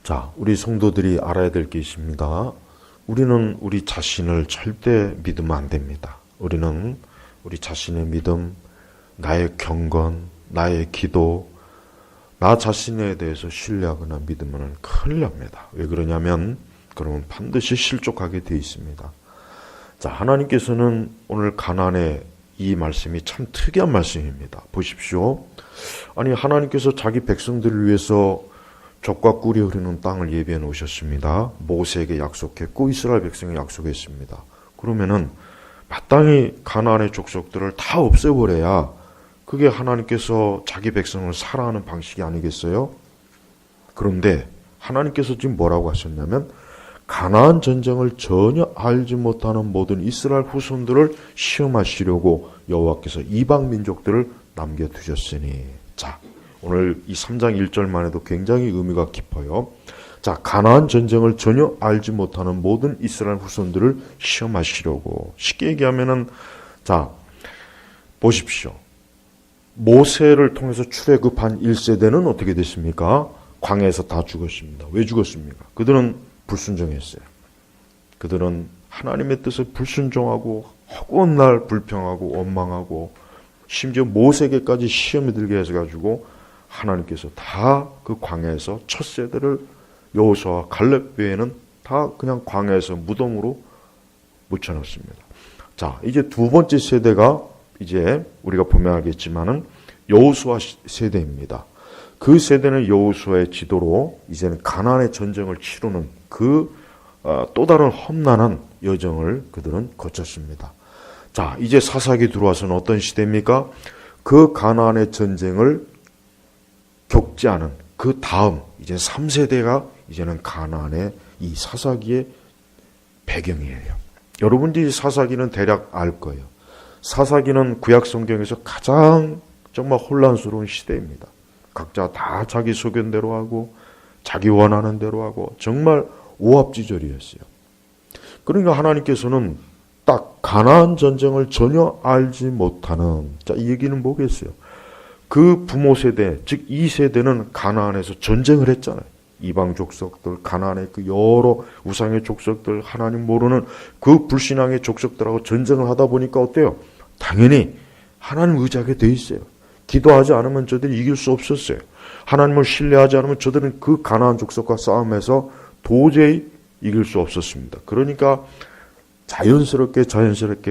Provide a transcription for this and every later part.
자, 우리 성도들이 알아야 될 게 있습니다. 우리는 우리 자신을 절대 믿으면 안 됩니다. 우리는 우리 자신의 믿음, 나의 경건, 나의 기도, 나 자신에 대해서 신뢰하거나 믿으면 큰일 납니다. 왜 그러냐면 그러면 반드시 실족하게 되어 있습니다. 자, 하나님께서는 오늘 가나안의 이 말씀이 참 특이한 말씀입니다. 보십시오. 아니, 하나님께서 자기 백성들을 위해서 젖과 꿀이 흐르는 땅을 예비해 놓으셨습니다. 모세에게 약속했고 이스라엘 백성에 약속했습니다. 그러면은 마땅히 가나안의 족속들을 다 없애버려야 그게 하나님께서 자기 백성을 사랑하는 방식이 아니겠어요? 그런데 하나님께서 지금 뭐라고 하셨냐면 가나안 전쟁을 전혀 알지 못하는 모든 이스라엘 후손들을 시험하시려고 여호와께서 이방 민족들을 남겨두셨으니. 자, 오늘 이 3장 1절만 해도 굉장히 의미가 깊어요. 자, 가나안 전쟁을 전혀 알지 못하는 모든 이스라엘 후손들을 시험하시려고. 쉽게 얘기하면은, 자, 보십시오. 모세를 통해서 출애굽한 1세대는 어떻게 됐습니까? 광야에서 다 죽었습니다. 왜 죽었습니까? 그들은 불순종했어요. 그들은 하나님의 뜻에 불순종하고 허구한 날 불평하고 원망하고 심지어 모세에게까지 시험에 들게 해서가지고 하나님께서 다 그 광야에서 첫 세대를 여호수아와 갈렙 외에는 다 그냥 광야에서 무덤으로 묻혀놨습니다. 자, 이제 두 번째 세대가 이제 우리가 보면 알겠지만은 여호수아 세대입니다. 그 세대는 여호수아의 지도로 이제는 가나안의 전쟁을 치르는 그 또 다른 험난한 여정을 그들은 거쳤습니다. 자, 이제 사사기 들어와서는 어떤 시대입니까? 그 가나안의 전쟁을 겪지 않은 그 다음 이제 3세대가 이제는 가나안의 이 사사기의 배경이에요. 여러분들이 사사기는 대략 알 거예요. 사사기는 구약 성경에서 가장 정말 혼란스러운 시대입니다. 각자 다 자기 소견대로 하고 자기 원하는 대로 하고 정말 오합지졸이었어요. 그러니까 하나님께서는 딱 가나안 전쟁을 전혀 알지 못하는, 자, 이 얘기는 뭐겠어요? 그 부모 세대, 즉 2세대는 가나안에서 전쟁을 했잖아요. 이방 족속들, 가나안의 그 여러 우상의 족속들, 하나님 모르는 그 불신앙의 족속들하고 전쟁을 하다 보니까 어때요? 당연히 하나님 의지하게 돼 있어요. 기도하지 않으면 저들이 이길 수 없었어요. 하나님을 신뢰하지 않으면 저들은 그 가나안 족속과 싸움에서 도저히 이길 수 없었습니다. 그러니까 자연스럽게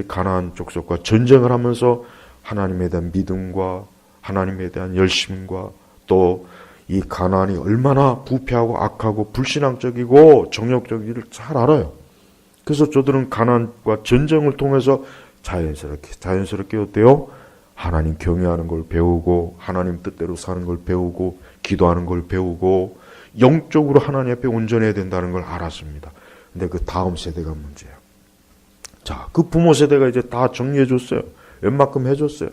가나안 족속과 전쟁을 하면서 하나님에 대한 믿음과 하나님에 대한 열심과 또 이 가나안이 얼마나 부패하고 악하고 불신앙적이고 정욕적인지를 잘 알아요. 그래서 저들은 가나안과 전쟁을 통해서 자연스럽게 어때요? 하나님 경외하는 걸 배우고 하나님 뜻대로 사는 걸 배우고 기도하는 걸 배우고 영적으로 하나님 앞에 온전해야 된다는 걸 알았습니다. 근데 그 다음 세대가 문제예요. 자, 그 부모 세대가 이제 다 정리해줬어요. 웬만큼 해줬어요.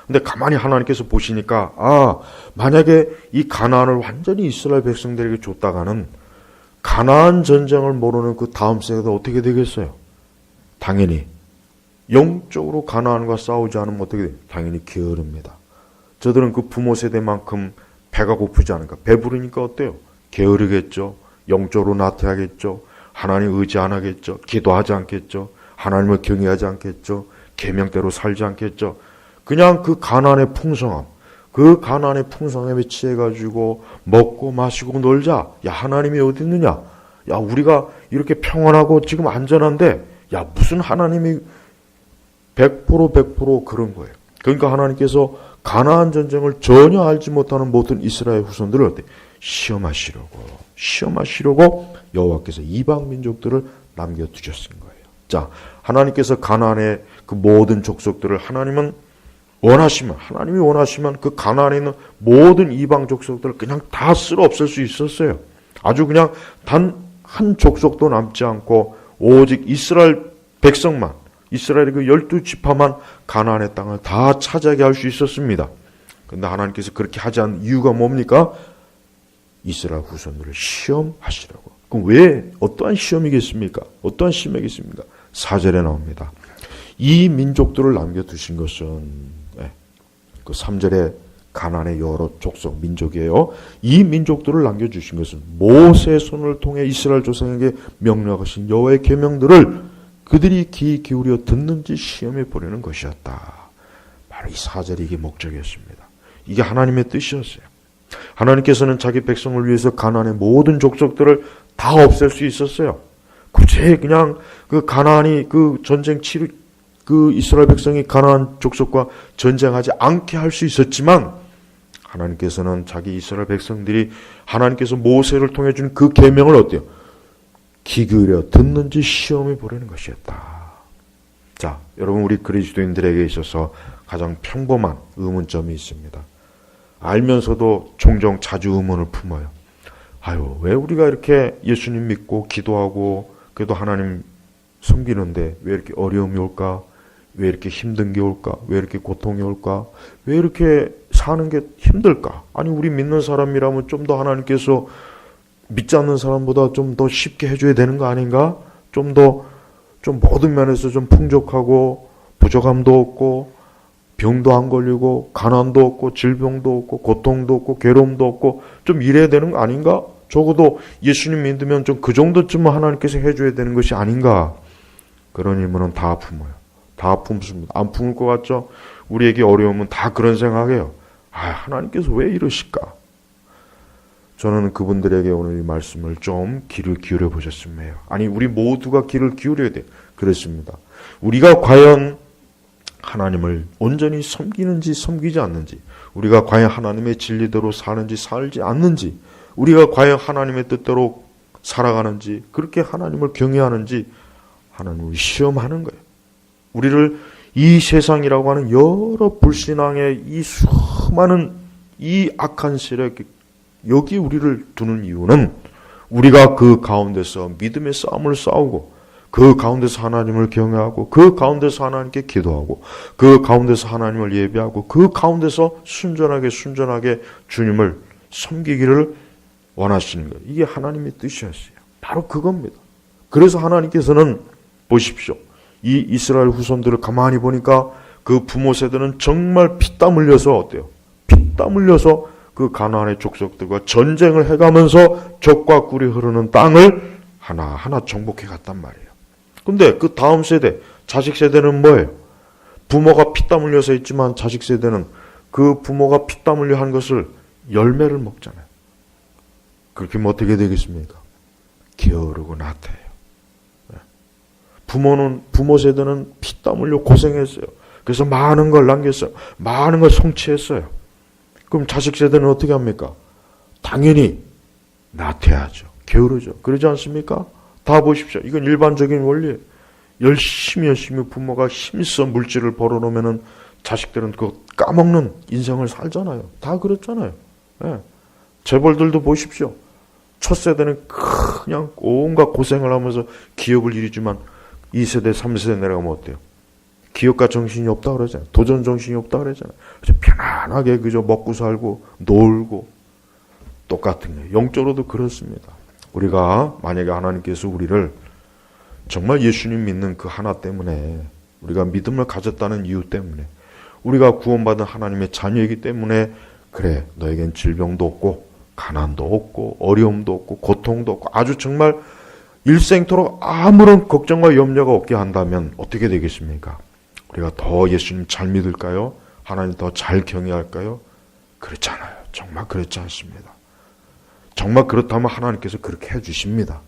근데 가만히 하나님께서 보시니까 만약에 이 가나안을 완전히 이스라엘 백성들에게 줬다가는 가나안 전쟁을 모르는 그 다음 세대가 어떻게 되겠어요? 당연히 영적으로 가나안과 싸우지 않으면 어떻게 돼요? 당연히 게으릅니다. 저들은 그 부모 세대만큼 배가 고프지 않을까? 배부르니까 어때요? 게으르겠죠. 영적으로 나태하겠죠. 하나님 의지 안 하겠죠. 기도하지 않겠죠. 하나님을 경외하지 않겠죠. 계명대로 살지 않겠죠. 그냥 그 가나안의 풍성함, 그 가나안의 풍성함에 취해가지고 먹고 마시고 놀자. 야, 하나님이 어디 있느냐? 야, 우리가 이렇게 평안하고 지금 안전한데, 야, 무슨 하나님이 100% 그런 거예요. 그러니까 하나님께서 가나안 전쟁을 전혀 알지 못하는 모든 이스라엘 후손들을 어때? 시험하시려고 여호와께서 이방 민족들을 남겨두셨은 거예요. 자, 하나님께서 가나안의 그 모든 족속들을 하나님이 원하시면 그 가나안에 있는 모든 이방 족속들을 그냥 다 쓸어 없앨 수 있었어요. 아주 그냥 단 한 족속도 남지 않고 오직 이스라엘 백성만, 이스라엘의 그 12지파만 가나안의 땅을 다 차지하게 할 수 있었습니다. 그런데 하나님께서 그렇게 하지 않은 이유가 뭡니까? 이스라엘 후손들을 시험하시라고. 그럼 왜 어떠한 시험이겠습니까? 어떠한 시험이겠습니까? 4절에 나옵니다. 이 민족들을 남겨두신 것은 그 3절에 가나안의 여러 족속, 민족이에요. 이 민족들을 남겨주신 것은 모세의 손을 통해 이스라엘 조상에게 명령하신 여호와의 계명들을 그들이 귀 기울여 듣는지 시험해 보려는 것이었다. 바로 이 4절이 이게 목적이었습니다. 이게 하나님의 뜻이었어요. 하나님께서는 자기 백성을 위해서 가나안의 모든 족속들을 다 없앨 수 있었어요. 굳이 그냥 그 가나안이 그 전쟁 치루 그 이스라엘 백성이 가나안 족속과 전쟁하지 않게 할 수 있었지만 하나님께서는 자기 이스라엘 백성들이 하나님께서 모세를 통해 준 그 계명을 어때요? 귀 기울여 듣는지 시험해 보려는 것이었다. 자, 여러분 우리 그리스도인들에게 있어서 가장 평범한 의문점이 있습니다. 알면서도 종종 자주 의문을 품어요. 아유, 왜 우리가 이렇게 예수님 믿고 기도하고 그래도 하나님 섬기는데 왜 이렇게 어려움이 올까? 왜 이렇게 힘든 게 올까? 왜 이렇게 고통이 올까? 왜 이렇게 사는 게 힘들까? 아니 우리 믿는 사람이라면 좀 더 하나님께서 믿지 않는 사람보다 좀 더 쉽게 해줘야 되는 거 아닌가? 좀 모든 면에서 좀 풍족하고 부족함도 없고 병도 안 걸리고 가난도 없고 질병도 없고 고통도 없고 괴로움도 없고 좀 이래야 되는 거 아닌가? 적어도 예수님 믿으면 좀 그 정도쯤은 하나님께서 해줘야 되는 것이 아닌가? 그런 의문은 다 품어요. 다 품습니다. 안 품을 것 같죠? 우리에게 어려우면 다 그런 생각해요. 아, 하나님께서 왜 이러실까? 저는 그분들에게 오늘 이 말씀을 좀 귀를 기울여 보셨으면 해요. 아니 우리 모두가 귀를 기울여야 돼요. 그렇습니다. 우리가 과연 하나님을 온전히 섬기는지 섬기지 않는지, 우리가 과연 하나님의 진리대로 사는지 살지 않는지, 우리가 과연 하나님의 뜻대로 살아가는지, 그렇게 하나님을 경외하는지 하나님을 시험하는 거예요. 우리를 이 세상이라고 하는 여러 불신앙의 이 수많은 이 악한 세력, 여기 우리를 두는 이유는 우리가 그 가운데서 믿음의 싸움을 싸우고 그 가운데서 하나님을 경외하고 그 가운데서 하나님께 기도하고 그 가운데서 하나님을 예배하고 그 가운데서 순전하게 주님을 섬기기를 원하시는 거예요. 이게 하나님의 뜻이었어요. 바로 그겁니다. 그래서 하나님께서는 보십시오. 이 이스라엘 후손들을 가만히 보니까 그 부모 세대는 정말 피땀 흘려서 어때요? 피땀 흘려서 그 가나안의 족속들과 전쟁을 해가면서 적과 꿀이 흐르는 땅을 하나하나 정복해 갔단 말이에요. 근데 그 다음 세대, 자식 세대는 뭐예요? 부모가 피땀 흘려서 했지만 자식 세대는 그 부모가 피땀 흘려 한 것을 열매를 먹잖아요. 그렇게 하면 어떻게 되겠습니까? 게으르고 나태해요. 부모 세대는 피땀 흘려 고생했어요. 그래서 많은 걸 남겼어요. 많은 걸 성취했어요. 그럼 자식 세대는 어떻게 합니까? 당연히 나태하죠. 게으르죠. 그러지 않습니까? 다 보십시오. 이건 일반적인 원리예요. 열심히 부모가 힘써 물질을 벌어놓으면은 자식들은 그거 까먹는 인생을 살잖아요. 다 그렇잖아요. 네. 재벌들도 보십시오. 첫 세대는 그냥 온갖 고생을 하면서 기업을 이루지만 2세대, 3세대 내려가면 어때요? 기업가 정신이 없다 그러잖아요. 도전 정신이 없다 그러잖아요. 그래서 편안하게 그저 먹고 살고 놀고 똑같은 거예요. 영적으로도 그렇습니다. 우리가 만약에 하나님께서 우리를 정말 예수님 믿는 그 하나 때문에, 우리가 믿음을 가졌다는 이유 때문에, 우리가 구원받은 하나님의 자녀이기 때문에, 그래 너에겐 질병도 없고 가난도 없고 어려움도 없고 고통도 없고 아주 정말 일생토록 아무런 걱정과 염려가 없게 한다면 어떻게 되겠습니까? 우리가 더 예수님 잘 믿을까요? 하나님 더 잘 경외할까요? 그렇지 않아요. 정말 그렇지 않습니다. 정말 그렇다면 하나님께서 그렇게 해주십니다.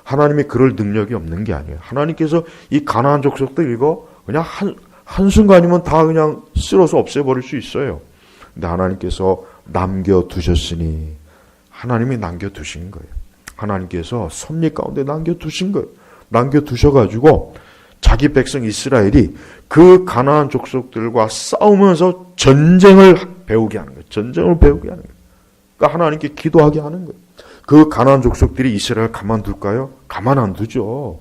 하나님이 그럴 능력이 없는 게 아니에요. 하나님께서 이 가나안 족속들 이거 그냥 한순간이면 다 그냥 쓸어서 없애버릴 수 있어요. 근데 하나님께서 남겨두셨으니, 하나님이 남겨두신 거예요. 하나님께서 섭리 가운데 남겨두신 거예요. 남겨두셔가지고 자기 백성 이스라엘이 그 가나안 족속들과 싸우면서 전쟁을 배우게 하는 거예요. 전쟁을 배우게 하는 거예요. 그러니까 하나님께 기도하게 하는 거예요. 그 가나안 족속들이 이스라엘 가만둘까요? 가만 안 두죠.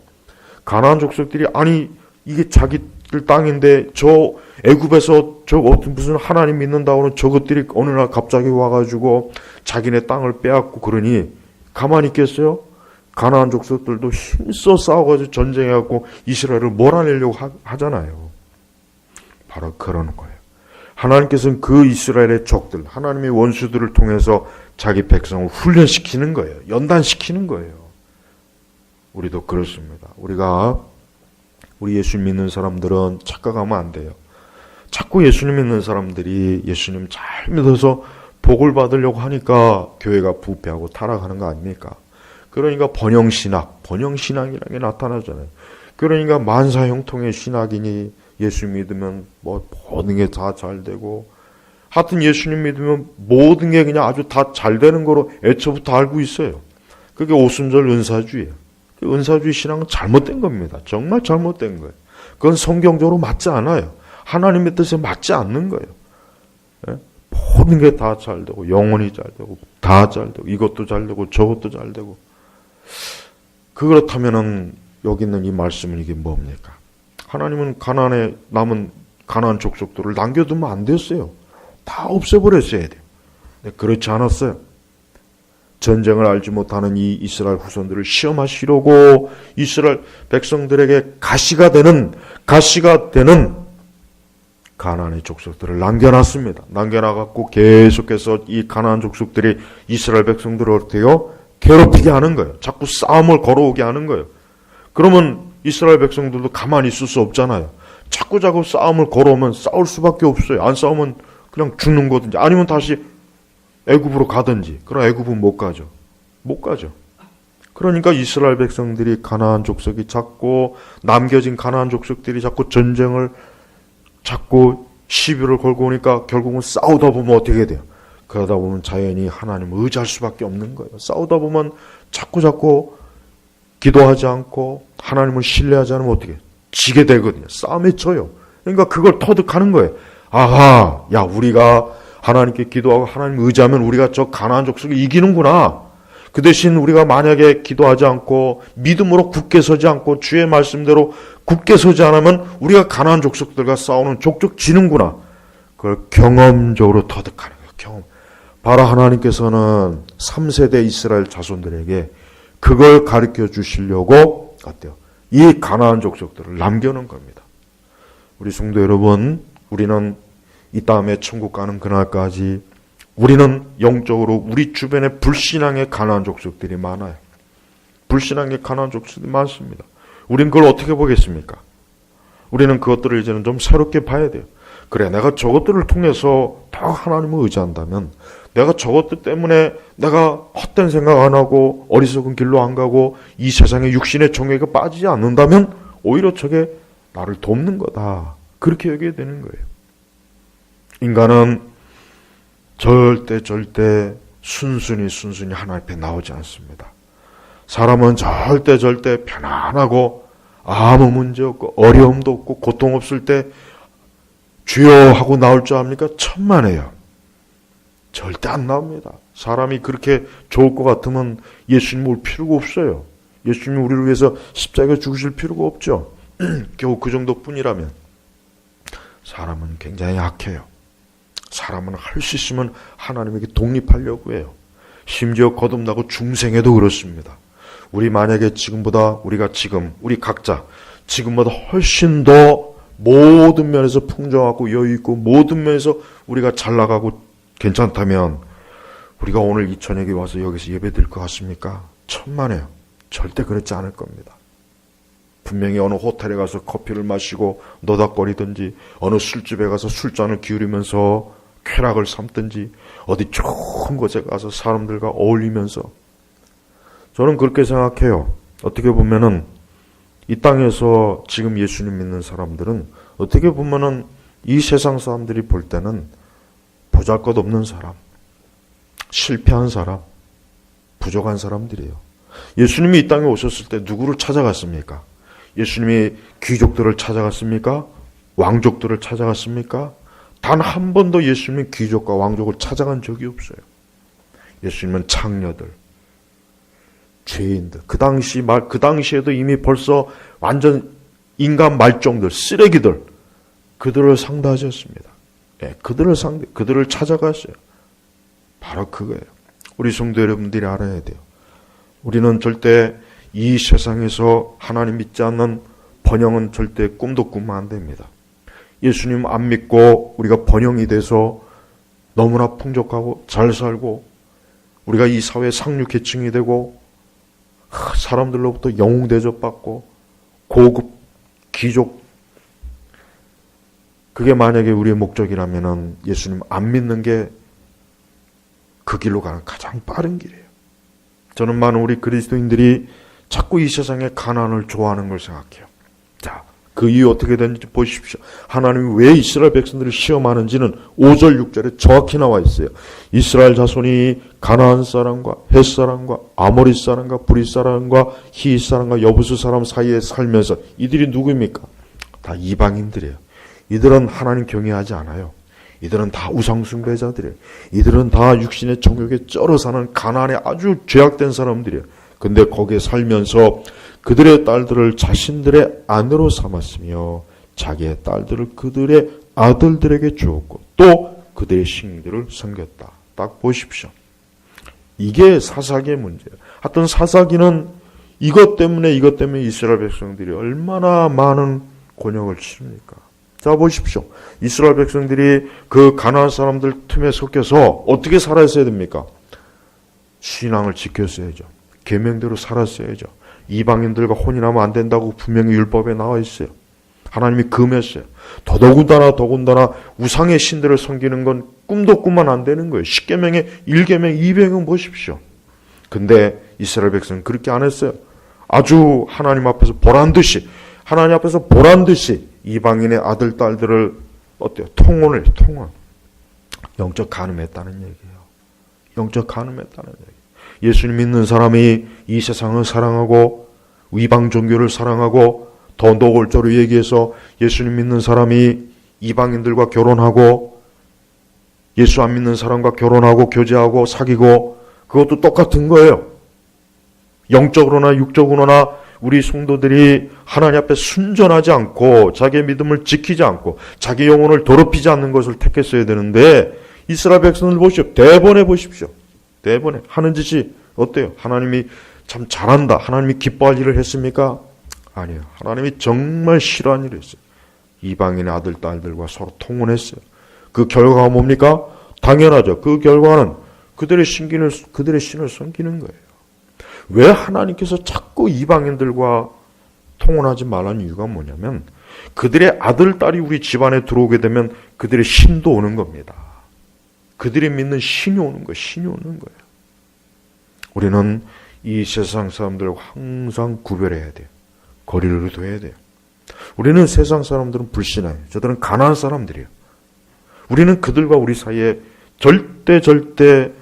가나안 족속들이 아니 이게 자기들 땅인데 저 애굽에서 저 어떤 무슨 하나님 믿는다고는 저것들이 어느 날 갑자기 와가지고 자기네 땅을 빼앗고 그러니 가만히 있겠어요? 가나안 족속들도 힘써 싸워가지고 전쟁해갖고 이스라엘을 몰아내려고 하잖아요. 바로 그러는 거예요. 하나님께서는 그 이스라엘의 적들, 하나님의 원수들을 통해서 자기 백성을 훈련시키는 거예요. 연단시키는 거예요. 우리도 그렇습니다. 우리 예수 믿는 사람들은 착각하면 안 돼요. 자꾸 예수님 믿는 사람들이 예수님 잘 믿어서 복을 받으려고 하니까 교회가 부패하고 타락하는 거 아닙니까? 그러니까 번영신앙이라는 게 나타나잖아요. 그러니까 만사형통의 신학이니 예수 믿으면 모든 게 다 잘 되고, 하여튼 예수님 믿으면 모든 게 그냥 아주 다 잘 되는 거로 애초부터 알고 있어요. 그게 오순절 은사주의예요. 그 은사주의 신앙은 잘못된 겁니다. 정말 잘못된 거예요. 그건 성경적으로 맞지 않아요. 하나님의 뜻에 맞지 않는 거예요. 예? 모든 게 다 잘 되고, 영혼이 잘 되고, 다 잘 되고, 이것도 잘 되고, 저것도 잘 되고. 그렇다면은 여기 있는 이 말씀은 이게 뭡니까? 하나님은 가나안에 남은 가나안 족속들을 남겨두면 안 됐어요. 다 없애버렸어야 돼요. 근데 그렇지 않았어요. 전쟁을 알지 못하는 이 이스라엘 후손들을 시험하시려고 이스라엘 백성들에게 가시가 되는 가나안의 족속들을 남겨놨습니다. 남겨놔갖고 계속해서 이 가나안 족속들이 이스라엘 백성들을 어때요? 괴롭히게 하는 거예요. 자꾸 싸움을 걸어오게 하는 거예요. 그러면 이스라엘 백성들도 가만히 있을 수 없잖아요. 자꾸 싸움을 걸어오면 싸울 수밖에 없어요. 안 싸우면 그냥 죽는 거든지, 아니면 다시 애굽으로 가든지. 그럼 애굽은 못 가죠. 그러니까 이스라엘 백성들이 가나안 족속이 자꾸 남겨진 가나안 족속들이 자꾸 전쟁을 자꾸 시비를 걸고 오니까 결국은 싸우다 보면 어떻게 돼요? 그러다 보면 자연히 하나님을 의지할 수밖에 없는 거예요. 싸우다 보면 자꾸 기도하지 않고 하나님을 신뢰하지 않으면 어떻게 해요? 지게 되거든요. 싸움에 져요. 그러니까 그걸 터득하는 거예요. 아하, 야, 우리가 하나님께 기도하고 하나님 의지하면 우리가 저 가나안 족속을 이기는구나. 그 대신 우리가 만약에 기도하지 않고 믿음으로 굳게 서지 않고 주의 말씀대로 굳게 서지 않으면 우리가 가나안 족속들과 싸우는 족족 지는구나. 그걸 경험적으로 터득하는 거예요. 경험. 바로 하나님께서는 3세대 이스라엘 자손들에게 그걸 가르쳐 주시려고 어때요? 이 가나안 족속들을 남겨놓은 겁니다. 우리 성도 여러분, 우리는 이 다음에 천국 가는 그날까지 우리는 영적으로 우리 주변에 불신앙의 가나안 족속들이 많아요. 불신앙의 가나안 족속들이 많습니다. 우리는 그걸 어떻게 보겠습니까? 우리는 그것들을 이제는 좀 새롭게 봐야 돼요. 그래, 내가 저것들을 통해서 다 하나님을 의지한다면, 내가 저것들 때문에 내가 헛된 생각 안 하고 어리석은 길로 안 가고 이 세상의 육신의 정욕에 빠지지 않는다면 오히려 저게 나를 돕는 거다. 그렇게 여겨야 되는 거예요. 인간은 절대 순순히 하나님 앞에 나오지 않습니다. 사람은 절대 편안하고 아무 문제 없고 어려움도 없고 고통 없을 때 주여 하고 나올 줄 압니까? 천만에요. 절대 안 나옵니다. 사람이 그렇게 좋을 것 같으면 예수님 올 필요가 없어요. 예수님이 우리를 위해서 십자가에 죽으실 필요가 없죠. 겨우 그 정도뿐이라면. 사람은 굉장히 약해요. 사람은 할 수 있으면 하나님에게 독립하려고 해요. 심지어 거듭나고 중생에도 그렇습니다. 우리 만약에 우리 각자 지금보다 훨씬 더 모든 면에서 풍성하고 여유 있고 모든 면에서 우리가 잘 나가고 괜찮다면 우리가 오늘 이 저녁에 와서 여기서 예배드릴 것 같습니까? 천만에요. 절대 그렇지 않을 겁니다. 분명히 어느 호텔에 가서 커피를 마시고 노닥거리든지 어느 술집에 가서 술잔을 기울이면서 쾌락을 삼든지 어디 좋은 곳에 가서 사람들과 어울리면서, 저는 그렇게 생각해요. 어떻게 보면은 이 땅에서 지금 예수님 믿는 사람들은 어떻게 보면은 이 세상 사람들이 볼 때는 보잘것없는 사람, 실패한 사람, 부족한 사람들이에요. 예수님이 이 땅에 오셨을 때 누구를 찾아갔습니까? 예수님이 귀족들을 찾아갔습니까? 왕족들을 찾아갔습니까? 단 한 번도 예수님이 귀족과 왕족을 찾아간 적이 없어요. 예수님은 창녀들, 죄인들, 그 당시에도 이미 벌써 완전 인간 말종들, 쓰레기들, 그들을 상대하셨습니다. 네, 그들을 찾아갔어요. 바로 그거예요. 우리 성도 여러분들이 알아야 돼요. 우리는 절대 이 세상에서 하나님 믿지 않는 번영은 절대 꿈도 꾸면 안 됩니다. 예수님 안 믿고 우리가 번영이 돼서 너무나 풍족하고 잘 살고 우리가 이 사회 상류계층이 되고 사람들로부터 영웅 대접받고 고급 귀족, 그게 만약에 우리의 목적이라면 예수님 안 믿는 게 그 길로 가는 가장 빠른 길이에요. 저는 많은 우리 그리스도인들이 자꾸 이 세상의 가난을 좋아하는 걸 생각해요. 자, 그 이유 어떻게 되는지 보십시오. 하나님이 왜 이스라엘 백성들을 시험하는지는 5절 6절에 정확히 나와 있어요. 이스라엘 자손이 가나안 사람과 헷 사람과 아모리 사람과 브릿 사람과 히윗 사람과 여부스 사람 사이에 살면서, 이들이 누구입니까? 다 이방인들이에요. 이들은 하나님 경외하지 않아요. 이들은 다 우상숭배자들이에요. 이들은 다 육신의 정욕에 쩔어 사는 가나안에 아주 죄악된 사람들이에요. 근데 거기에 살면서 그들의 딸들을 자신들의 아내로 삼았으며 자기의 딸들을 그들의 아들들에게 주었고 또 그들의 식민들을 섬겼다. 딱 보십시오. 이게 사사기의 문제예요. 하여튼 사사기는 이것 때문에 이스라엘 백성들이 얼마나 많은 곤욕을 치릅니까? 자, 보십시오. 이스라엘 백성들이 그 가나안 사람들 틈에 섞여서 어떻게 살았어야 됩니까? 신앙을 지켰어야죠. 계명대로 살았어야죠. 이방인들과 혼인하면 안 된다고 분명히 율법에 나와 있어요. 하나님이 금했어요. 더더군다나 우상의 신들을 섬기는 건 꿈도 꾸면 안 되는 거예요. 10계명에 1계명, 2계명 보십시오. 근데 이스라엘 백성은 그렇게 안 했어요. 아주 하나님 앞에서 보란듯이 이방인의 아들, 딸들을 어때요? 통혼. 영적 간음했다는 얘기예요. 영적 간음했다는 얘기예요. 예수님 믿는 사람이 이 세상을 사랑하고 이방 종교를 사랑하고 더 노골적으로 얘기해서 예수님 믿는 사람이 이방인들과 결혼하고 예수 안 믿는 사람과 결혼하고 교제하고 사귀고 그것도 똑같은 거예요. 영적으로나 육적으로나 우리 성도들이 하나님 앞에 순전하지 않고 자기의 믿음을 지키지 않고 자기 영혼을 더럽히지 않는 것을 택했어야 되는데 이스라엘 백성을 보십시오. 대번에 보십시오. 대번에 하는 짓이 어때요? 하나님이 참 잘한다. 하나님이 기뻐할 일을 했습니까? 아니에요. 하나님이 정말 싫어한 일을 했어요. 이방인의 아들, 딸들과 서로 통혼했어요. 그 결과가 뭡니까? 당연하죠. 그 결과는 그들의 신을 섬기는 거예요. 왜 하나님께서 자꾸 이방인들과 통혼하지 말라는 이유가 뭐냐면 그들의 아들, 딸이 우리 집안에 들어오게 되면 그들의 신도 오는 겁니다. 그들이 믿는 신이 오는 거예요. 우리는 이 세상 사람들과 항상 구별해야 돼요. 거리를 둬야 돼요. 우리는 세상 사람들은 불신해요. 저들은 가난한 사람들이에요. 우리는 그들과 우리 사이에 절대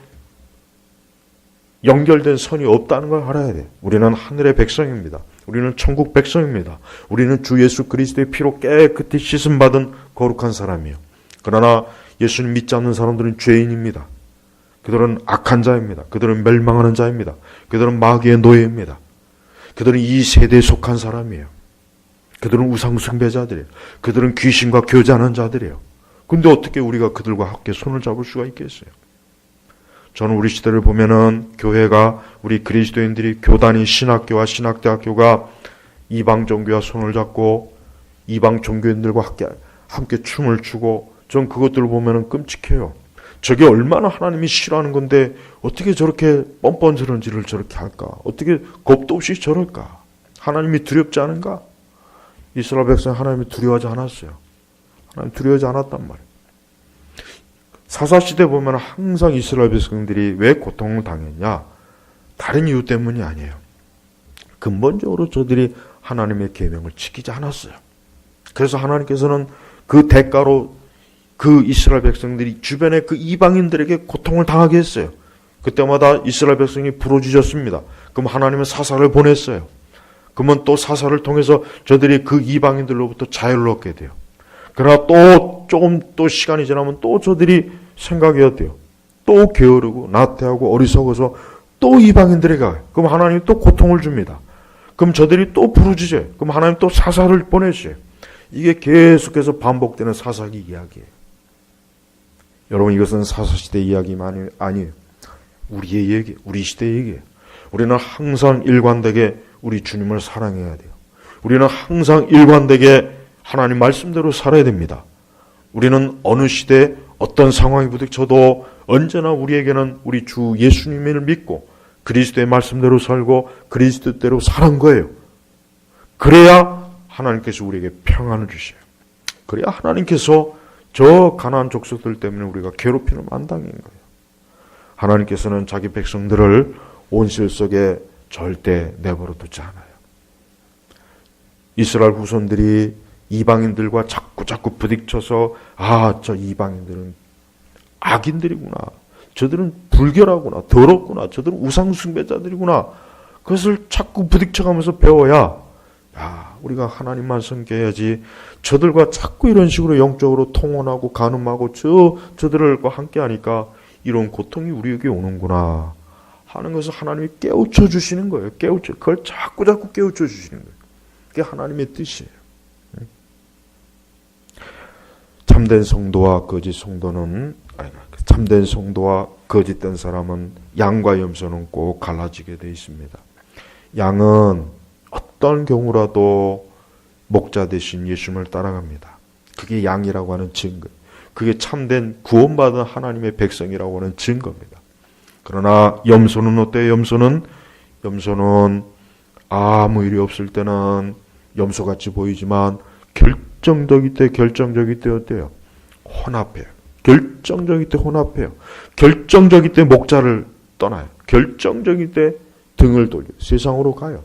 연결된 선이 없다는 걸 알아야 돼요. 우리는 하늘의 백성입니다. 우리는 천국 백성입니다. 우리는 주 예수 그리스도의 피로 깨끗이 씻음받은 거룩한 사람이에요. 그러나 예수님 믿지 않는 사람들은 죄인입니다. 그들은 악한 자입니다. 그들은 멸망하는 자입니다. 그들은 마귀의 노예입니다. 그들은 이 세대에 속한 사람이에요. 그들은 우상숭배자들이에요. 그들은 귀신과 교제하는 자들이에요. 근데 어떻게 우리가 그들과 함께 손을 잡을 수가 있겠어요? 저는 우리 시대를 보면은 교회가, 우리 그리스도인들이 교단인 신학교와 신학대학교가 이방 종교와 손을 잡고 이방 종교인들과 함께 춤을 추고, 전 그것들을 보면은 끔찍해요. 저게 얼마나 하나님이 싫어하는 건데 어떻게 저렇게 뻔뻔스러운 저렇게 할까? 어떻게 겁도 없이 저럴까? 하나님이 두렵지 않은가? 이스라엘 백성 하나님이 두려워하지 않았어요. 하나님 두려워하지 않았단 말이에요. 사사시대 보면 항상 이스라엘 백성들이 왜 고통을 당했냐? 다른 이유 때문이 아니에요. 근본적으로 저들이 하나님의 계명을 지키지 않았어요. 그래서 하나님께서는 그 대가로 그 이스라엘 백성들이 주변에 그 이방인들에게 고통을 당하게 했어요. 그때마다 이스라엘 백성이 부르짖었습니다. 그럼 하나님은 사사를 보냈어요. 그러면 또 사사를 통해서 저들이 그 이방인들로부터 자유를 얻게 돼요. 그러나 또 조금 또 시간이 지나면 또 저들이 생각이 어때요? 또 게으르고 나태하고 어리석어서 또 이방인들에게 가요. 그럼 하나님이 또 고통을 줍니다. 그럼 저들이 또 부르짖어요. 그럼 하나님 또 사사를 보내주세요. 이게 계속해서 반복되는 사사기 이야기예요. 여러분, 이것은 사사시대 이야기만 아니에요. 우리의 얘기, 우리 시대의 얘기예요. 우리는 항상 일관되게 우리 주님을 사랑해야 돼요. 우리는 항상 일관되게 하나님 말씀대로 살아야 됩니다. 우리는 어느 시대 어떤 상황이 부딪혀도 언제나 우리에게는 우리 주 예수님을 믿고 그리스도의 말씀대로 살고 그리스도대로 사는 거예요. 그래야 하나님께서 우리에게 평안을 주셔요. 그래야 하나님께서 저 가나안 족속들 때문에 우리가 괴롭힘을 안 당한 거예요. 하나님께서는 자기 백성들을 온실 속에 절대 내버려 두지 않아요. 이스라엘 후손들이 이방인들과 자꾸 부딪혀서 저 이방인들은 악인들이구나. 저들은 불결하구나. 더럽구나. 저들은 우상숭배자들이구나. 그것을 자꾸 부딪혀가면서 배워야 우리가 하나님만 섬겨야지. 저들과 자꾸 이런 식으로 영적으로 통혼하고 간음하고 저들과 함께 하니까 이런 고통이 우리에게 오는구나 하는 것을 하나님이 깨우쳐 주시는 거예요. 그걸 자꾸 깨우쳐 주시는 거예요. 그게 하나님의 뜻이에요. 참된 성도와 거짓 사람은 양과 염소는 꼭 갈라지게 되어 있습니다. 양은 어떤 경우라도 목자 대신 예수님을 따라갑니다. 그게 양이라고 하는 증거. 그게 참된 구원받은 하나님의 백성이라고 하는 증거입니다. 그러나 염소는 어때요? 염소는 아무 일이 없을 때는 염소같이 보이지만 결정적일 때 어때요? 혼합해요. 결정적일 때 혼합해요. 결정적일 때 목자를 떠나요. 결정적일 때 등을 돌려 세상으로 가요.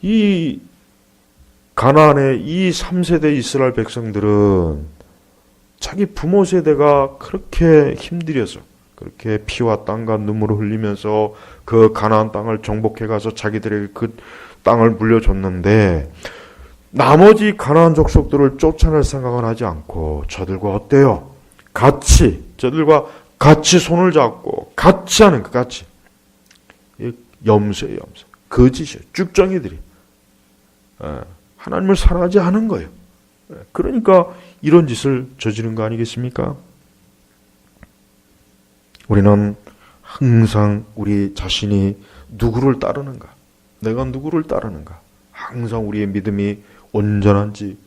이 가나안의 이 3세대 이스라엘 백성들은 자기 부모 세대가 그렇게 힘들여서 그렇게 피와 땀과 눈물을 흘리면서 그 가나안 땅을 정복해 가서 자기들에게 그 땅을 물려줬는데 나머지 가나안 족속들을 쫓아낼 생각은 하지 않고 저들과 어때요? 저들과 같이 손을 잡고 같이 하는 것 같이. 염소예요, 염소. 거짓이에요. 쭉정이들이. 하나님을 사랑하지 않은 거예요. 그러니까 이런 짓을 저지른 거 아니겠습니까? 우리는 항상 우리 자신이 누구를 따르는가? 내가 누구를 따르는가? 항상 우리의 믿음이 온전한지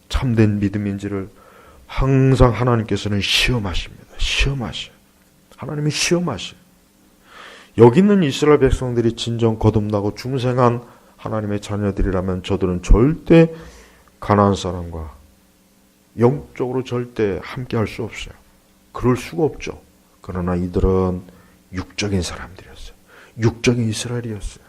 참된 믿음인지를 항상 하나님께서는 시험하십니다. 하나님이 시험하셔요. 여기 있는 이스라엘 백성들이 진정 거듭나고 중생한 하나님의 자녀들이라면 저들은 절대 가나안 사람과 영적으로 절대 함께 할 수 없어요. 그럴 수가 없죠. 그러나 이들은 육적인 사람들이었어요. 육적인 이스라엘이었어요.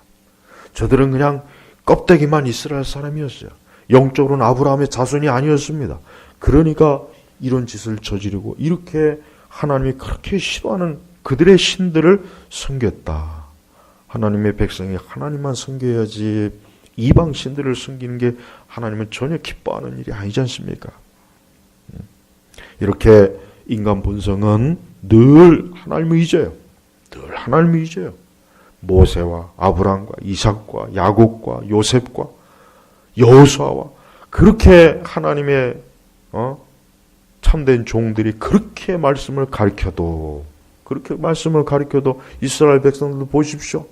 저들은 그냥 껍데기만 이스라엘 사람이었어요. 영적으로는 아브라함의 자손이 아니었습니다. 그러니까 이런 짓을 저지르고 이렇게 하나님이 그렇게 싫어하는 그들의 신들을 섬겼다. 하나님의 백성이 하나님만 섬겨야지 이방 신들을 섬기는 게 하나님은 전혀 기뻐하는 일이 아니지 않습니까? 이렇게 인간 본성은 늘 하나님을 잊어요. 늘 하나님을 잊어요. 모세와 아브람과 이삭과 야곱과 요셉과 여호수아와 그렇게 하나님의 참된 종들이 그렇게 말씀을 가르쳐도 이스라엘 백성들도 보십시오.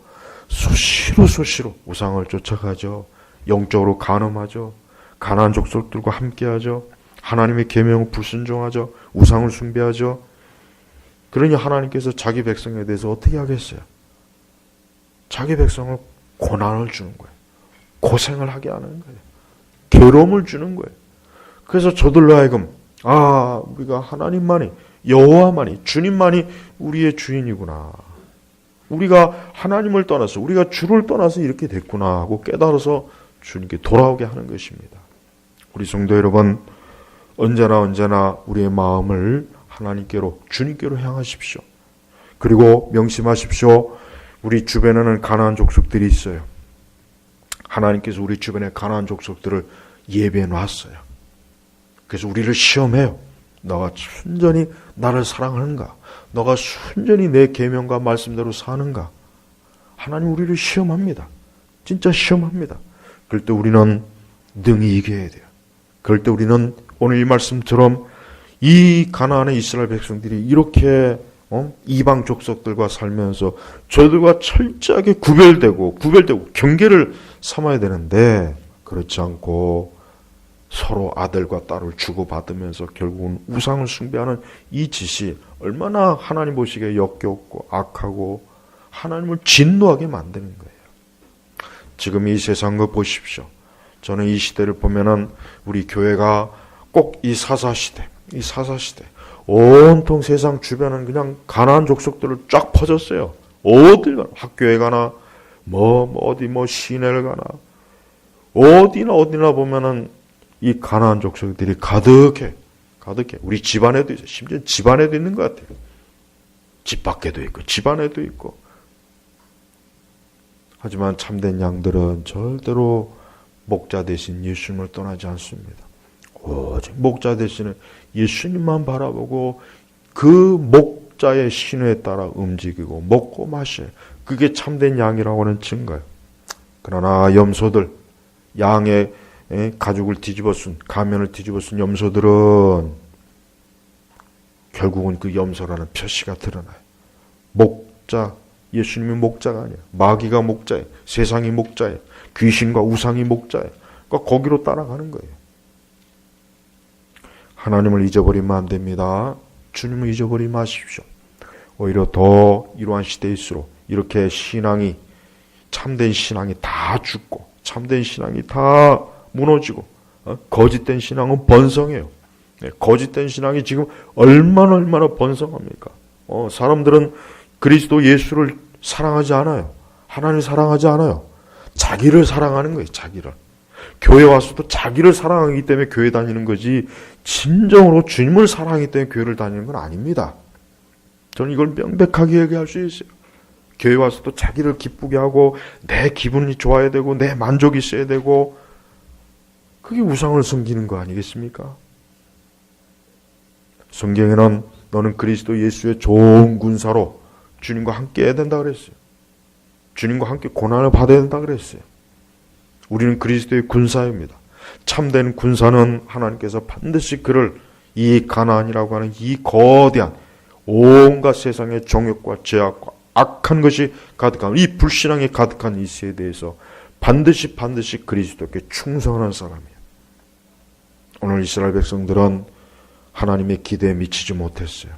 수시로 우상을 쫓아가죠. 영적으로 간음하죠. 가나안 족속들과 함께하죠. 하나님의 계명을 불순종하죠. 우상을 숭배하죠. 그러니 하나님께서 자기 백성에 대해서 어떻게 하겠어요? 자기 백성을 고난을 주는 거예요. 고생을 하게 하는 거예요. 괴로움을 주는 거예요. 그래서 저들로 하여금 우리가 하나님만이 여호와만이 주님만이 우리의 주인이구나. 우리가 하나님을 떠나서 우리가 주를 떠나서 이렇게 됐구나 하고 깨달아서 주님께 돌아오게 하는 것입니다. 우리 성도 여러분 언제나 우리의 마음을 하나님께로 주님께로 향하십시오. 그리고 명심하십시오. 우리 주변에는 가나안 족속들이 있어요. 하나님께서 우리 주변에 가나안 족속들을 예배해 놨어요. 그래서 우리를 시험해요. 너가 순전히 나를 사랑하는가? 너가 순전히 내 계명과 말씀대로 사는가? 하나님 우리를 시험합니다. 진짜 시험합니다. 그럴 때 우리는 능히 이겨야 돼요. 그럴 때 우리는 오늘 이 말씀처럼 이 가나안의 이스라엘 백성들이 이렇게 이방 족속들과 살면서 저들과 철저하게 구별되고 경계를 삼아야 되는데 그렇지 않고 서로 아들과 딸을 주고받으면서 결국은 우상을 숭배하는 이 짓이 얼마나 하나님 보시기에 역겹고 악하고 하나님을 진노하게 만드는 거예요. 지금 이 세상을 보십시오. 저는 이 시대를 보면은 우리 교회가 꼭 이 사사시대, 온통 세상 주변은 그냥 가나안 족속들을 쫙 퍼졌어요. 어딜 가나, 학교에 가나, 어디 시내를 가나, 어디나 보면은 이 가나안 족속들이 가득해. 우리 집안에도 있어요. 심지어 집안에도 있는 것 같아요. 집 밖에도 있고, 집안에도 있고. 하지만 참된 양들은 절대로 목자 대신 예수님을 떠나지 않습니다. 오직 목자 대신에 예수님만 바라보고 그 목자의 신호에 따라 움직이고 먹고 마셔요. 그게 참된 양이라고 하는 증거예요. 그러나 염소들, 양의 가죽을 뒤집어쓴, 가면을 뒤집어쓴 염소들은 결국은 그 염소라는 표시가 드러나요. 목자, 예수님이 목자가 아니에요. 마귀가 목자예요. 세상이 목자예요. 귀신과 우상이 목자예요. 그러니까 거기로 따라가는 거예요. 하나님을 잊어버리면 안 됩니다. 주님을 잊어버리지 마십시오. 오히려 더 이러한 시대일수록 이렇게 신앙이, 참된 신앙이 다 죽고 참된 신앙이 다 무너지고 거짓된 신앙은 번성해요. 거짓된 신앙이 지금 얼마나 번성합니까? 사람들은 그리스도 예수를 사랑하지 않아요. 하나님을 사랑하지 않아요. 자기를 사랑하는 거예요. 자기를. 교회 와서도 자기를 사랑하기 때문에 교회 다니는 거지 진정으로 주님을 사랑하기 때문에 교회를 다니는 건 아닙니다. 저는 이걸 명백하게 얘기할 수 있어요. 교회 와서도 자기를 기쁘게 하고 내 기분이 좋아야 되고 내 만족이 있어야 되고 그게 우상을 섬기는 거 아니겠습니까? 성경에는 너는 그리스도 예수의 좋은 군사로 주님과 함께 해야 된다 그랬어요. 주님과 함께 고난을 받아야 된다 그랬어요. 우리는 그리스도의 군사입니다. 참된 군사는 하나님께서 반드시 그를 이 가나안이라고 하는 이 거대한 온갖 세상의 정욕과 죄악과 악한 것이 가득한 이 불신앙이 가득한 이 세대에서 반드시 그리스도께 충성하는 사람이에요. 오늘 이스라엘 백성들은 하나님의 기대에 미치지 못했어요.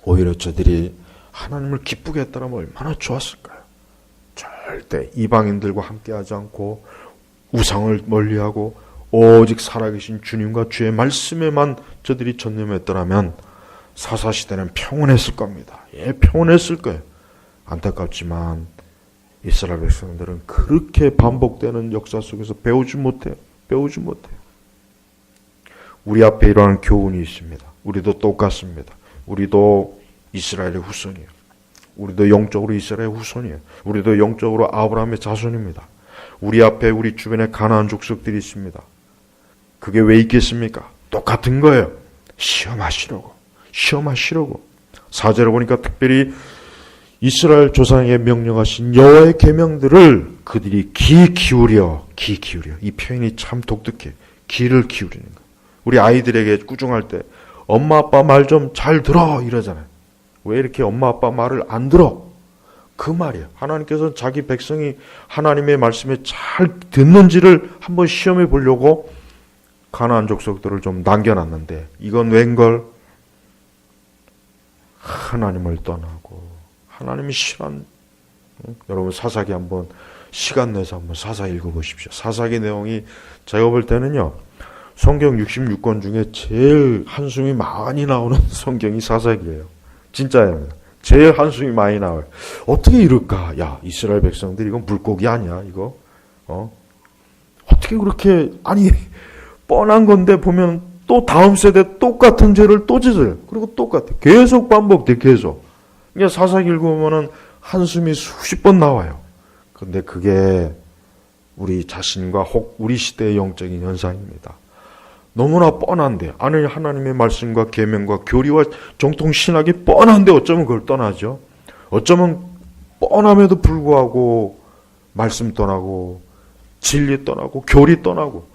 오히려 저들이 하나님을 기쁘게 했다면 얼마나 좋았을까요? 절대 이방인들과 함께하지 않고 우상을 멀리하고 오직 살아계신 주님과 주의 말씀에만 저들이 전념했더라면 사사시대는 평온했을 겁니다. 평온했을 거예요. 안타깝지만 이스라엘 백성들은 그렇게 반복되는 역사 속에서 배우지 못해요. 우리 앞에 이러한 교훈이 있습니다. 우리도 똑같습니다. 우리도 이스라엘의 후손이에요. 우리도 영적으로 이스라엘의 후손이에요. 우리도 영적으로 아브라함의 자손입니다. 우리 앞에 우리 주변에 가나안 족속들이 있습니다. 그게 왜 있겠습니까? 똑같은 거예요. 시험하시려고. 4절에 보니까 특별히 이스라엘 조상에게 명령하신 여호와의 계명들을 그들이 귀 기울여. 이 표현이 참 독특해. 귀를 기울이는 거. 우리 아이들에게 꾸중할 때 엄마 아빠 말 좀 잘 들어 이러잖아요. 왜 이렇게 엄마 아빠 말을 안 들어? 그 말이에요. 하나님께서 자기 백성이 하나님의 말씀에 잘 듣는지를 한번 시험해 보려고 가나안 족속들을 좀 남겨놨는데 이건 웬걸? 하나님을 떠나고 하나님이 싫어한 여러분 사사기 한번 시간 내서 한번 사사 읽어보십시오. 사사기 내용이 제가 볼 때는요. 성경 66권 중에 제일 한숨이 많이 나오는 성경이 사사기예요. 진짜예요. 제일 한숨이 많이 나와요. 어떻게 이럴까? 야, 이스라엘 백성들 이건 물고기 아니야, 이거? 어떻게 그렇게 아니 뻔한 건데 보면 또 다음 세대 똑같은 죄를 또 짓어요. 그리고 똑같아. 계속 반복돼, 계속. 그러니까 사사기 읽으면은 한숨이 수십 번 나와요. 근데 그게 우리 자신과 혹 우리 시대의 영적인 현상입니다. 너무나 뻔한데 아니 하나님의 말씀과 계명과 교리와 정통 신학이 뻔한데 어쩌면 그걸 떠나죠. 어쩌면 뻔함에도 불구하고 말씀 떠나고 진리 떠나고 교리 떠나고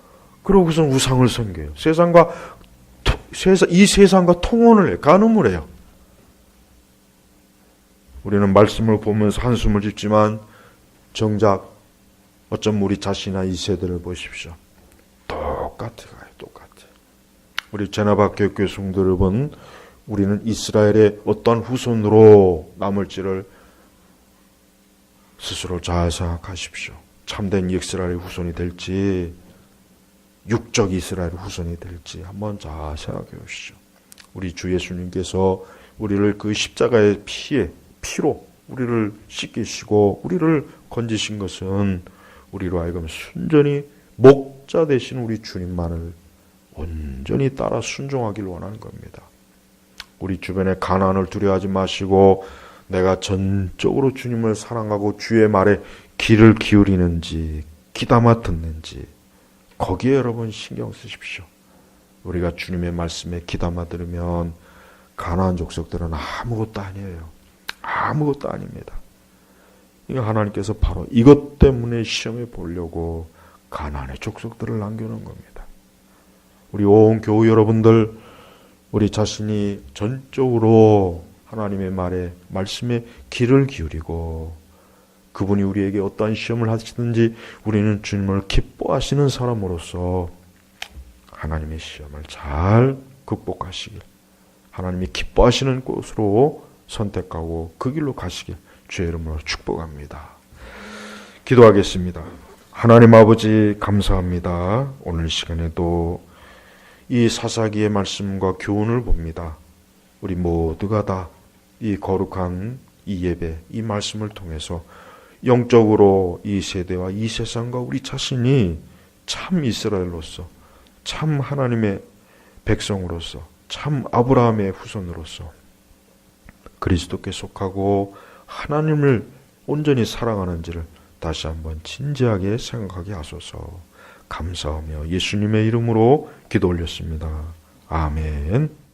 그러고선 우상을 섬겨요. 이 세상과 통혼을 해요. 간음을 해요. 우리는 말씀을 보면서 한숨을 짓지만 정작 어쩌면 우리 자신이나 이 세대를 보십시오. 똑같아요. 우리 제나바교회 성도 여러분, 우리는 이스라엘의 어떤 후손으로 남을지를 스스로 잘 생각하십시오. 참된 이스라엘의 후손이 될지 육적 이스라엘의 후손이 될지 한번 잘 생각해 보시죠. 우리 주 예수님께서 우리를 그 십자가의 피로 우리를 씻기시고 우리를 건지신 것은 우리로 하여금 순전히 목자 되신 우리 주님만을 온전히 따라 순종하기를 원하는 겁니다. 우리 주변에 가난을 두려워하지 마시고 내가 전적으로 주님을 사랑하고 주의 말에 귀를 기울이는지 귀담아 듣는지 거기에 여러분 신경 쓰십시오. 우리가 주님의 말씀에 귀담아 들으면 가나안 족속들은 아무것도 아니에요. 아무것도 아닙니다. 이거 하나님께서 바로 이것 때문에 시험해 보려고 가나안의 족속들을 남겨놓은 겁니다. 우리 온 교우 여러분들, 우리 자신이 전적으로 하나님의 말씀에 귀를 기울이고 그분이 우리에게 어떠한 시험을 하시든지 우리는 주님을 기뻐하시는 사람으로서 하나님의 시험을 잘 극복하시길, 하나님이 기뻐하시는 곳으로 선택하고 그 길로 가시길 주의 이름으로 축복합니다. 기도하겠습니다. 하나님 아버지 감사합니다. 오늘 시간에도 이 사사기의 말씀과 교훈을 봅니다. 우리 모두가 다 이 거룩한 이 예배, 이 말씀을 통해서 영적으로 이 세대와 이 세상과 우리 자신이 참 이스라엘로서, 참 하나님의 백성으로서, 참 아브라함의 후손으로서 그리스도께 속하고 하나님을 온전히 사랑하는지를 다시 한번 진지하게 생각하게 하소서. 감사하며 예수님의 이름으로 기도 올렸습니다. 아멘.